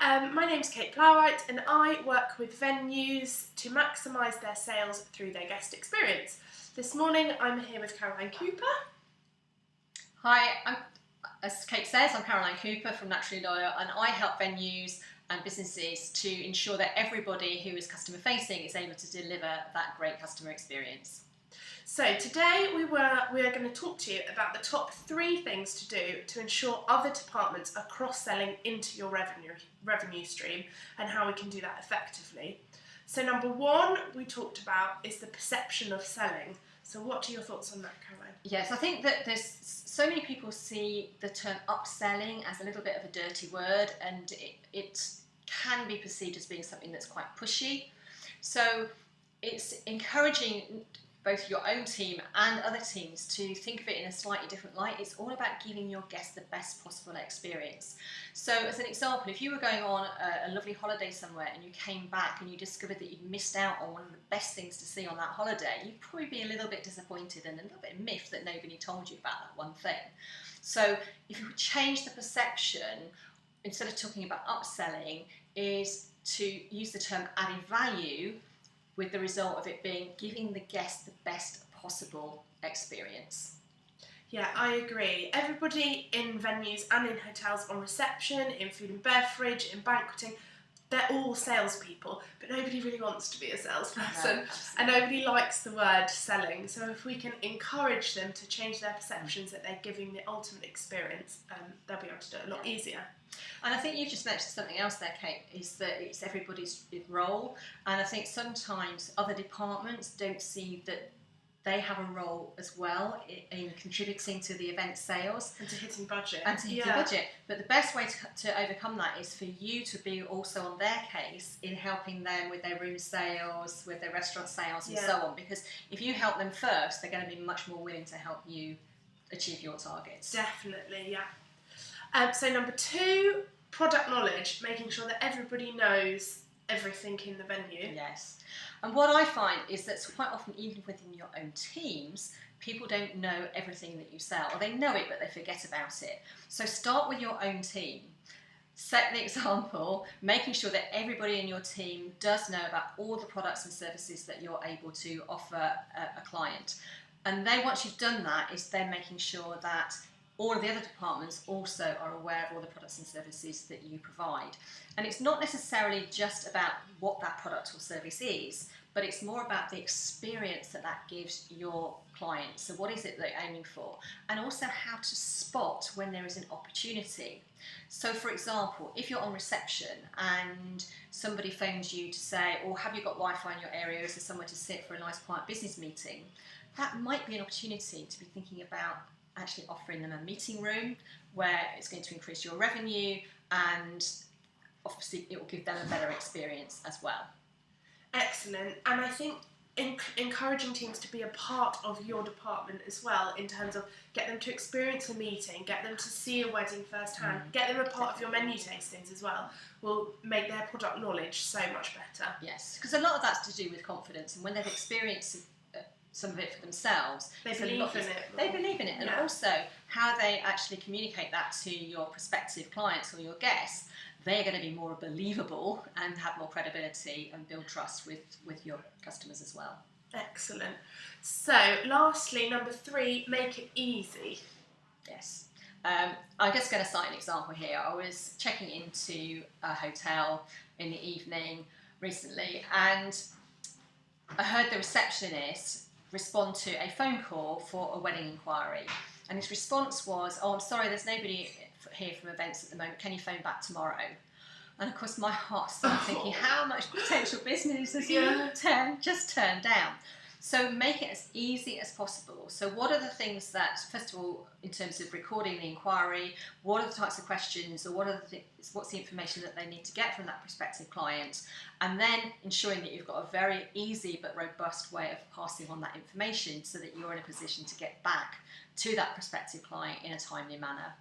My name's Kate Plowright and I work with venues to maximise their sales through their guest experience. This morning I'm here with Caroline Cooper. Hi, as Kate says, I'm Caroline Cooper from Naturally Loyal, and I help venues and businesses to ensure that everybody who is customer facing is able to deliver that great customer experience. So today we are going to talk to you about the top 3 things to do to ensure other departments are cross-selling into your revenue stream and how we can do that effectively. So number 1 we talked about is the perception of selling. So what are your thoughts on that, Caroline? Yes, I think that there's so many people see the term upselling as a little bit of a dirty word, and it can be perceived as being something that's quite pushy. So it's encouraging both your own team and other teams to think of it in a slightly different light. It's all about giving your guests the best possible experience. So as an example, if you were going on a lovely holiday somewhere and you came back and you discovered that you'd missed out on one of the best things to see on that holiday, you'd probably be a little bit disappointed and a little bit miffed that nobody told you about that one thing. So if you change the perception, instead of talking about upselling, is to use the term added value, with the result of it being giving the guest the best possible experience. Yeah, I agree. Everybody in venues and in hotels, on reception, in food and beverage, in banqueting, they're all salespeople, but nobody really wants to be a salesperson, and nobody likes the word selling. So if we can encourage them to change their perceptions that they're giving the ultimate experience, they'll be able to do it a lot easier. And I think you've just mentioned something else there, Kate, is that it's everybody's role. And I think sometimes other departments don't see that they have a role as well in contributing to the event sales. And to hitting budget. But the best way to overcome that is for you to be also on their case in helping them with their room sales, with their restaurant sales and so on. Because if you help them first, they're going to be much more willing to help you achieve your targets. Definitely, yeah. So number 2, product knowledge, making sure that everybody knows everything in the venue. Yes. And what I find is that quite often, even within your own teams, people don't know everything that you sell, or they know it but they forget about it. So start with your own team. Set the example, making sure that everybody in your team does know about all the products and services that you're able to offer a client. And then once you've done that, is then making sure that all of the other departments also are aware of all the products and services that you provide. And it's not necessarily just about what that product or service is, but it's more about the experience that that gives your clients. So what is it they're aiming for? And also how to spot when there is an opportunity. So for example, if you're on reception and somebody phones you to say, or have you got Wi-Fi in your area, is there somewhere to sit for a nice quiet business meeting? That might be an opportunity to be thinking about actually offering them a meeting room where it's going to increase your revenue, and obviously it will give them a better experience as well. Excellent. And I think encouraging teams to be a part of your department as well, in terms of get them to experience a meeting, get them to see a wedding firsthand, get them a part of your menu tastings as well, will make their product knowledge so much better. Yes, because a lot of that's to do with confidence, and when they've experienced some of it for themselves, they believe in it, and also how they actually communicate that to your prospective clients or your guests. They're going to be more believable and have more credibility and build trust with your customers as well. Excellent. So lastly, number 3, make it easy. Yes. I'm just going to cite an example here. I was checking into a hotel in the evening recently, and I heard the receptionist respond to a phone call for a wedding inquiry, and his response was, "Oh, I'm sorry, there's nobody here from events at the moment, can you phone back tomorrow?" And of course my heart started thinking, how much potential business has he just turned down? So make it as easy as possible. So what are the things that, first of all, in terms of recording the inquiry, what are the types of questions, or what's the information that they need to get from that prospective client, and then ensuring that you've got a very easy but robust way of passing on that information so that you're in a position to get back to that prospective client in a timely manner.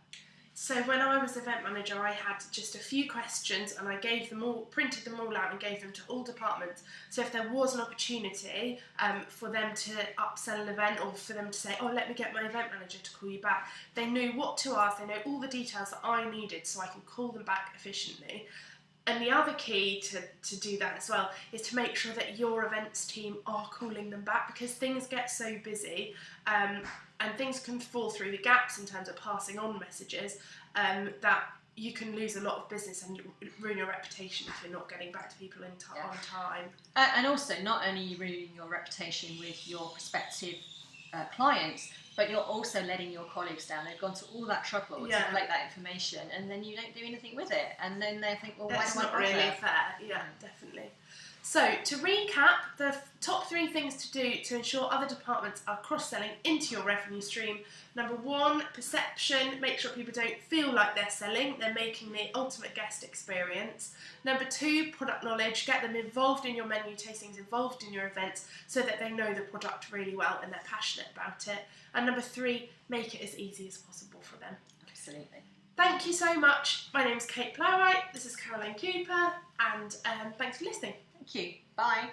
So when I was event manager, I had just a few questions and I gave them all, printed them all out and gave them to all departments. So if there was an opportunity for them to upsell an event, or for them to say, oh, let me get my event manager to call you back, they knew what to ask, they know all the details that I needed so I can call them back efficiently. And the other key to do that as well is to make sure that your events team are calling them back, because things get so busy and things can fall through the gaps in terms of passing on messages that you can lose a lot of business and ruin your reputation if you're not getting back to people on time. And also, not only you ruin your reputation with your prospective clients, but you're also letting your colleagues down. They've gone to all that trouble to collect that information, and then you don't do anything with it. And then they think, well, that's why do I not bother? really fair. Yeah, definitely. So, to recap, the top 3 things to do to ensure other departments are cross-selling into your revenue stream. Number 1, perception. Make sure people don't feel like they're selling. They're making the ultimate guest experience. Number 2, product knowledge. Get them involved in your menu tastings, involved in your events, so that they know the product really well and they're passionate about it. And number 3, make it as easy as possible for them. Absolutely. Thank you so much. My name's Kate Plowright. This is Caroline Cooper, and thanks for listening. Thank you. Bye.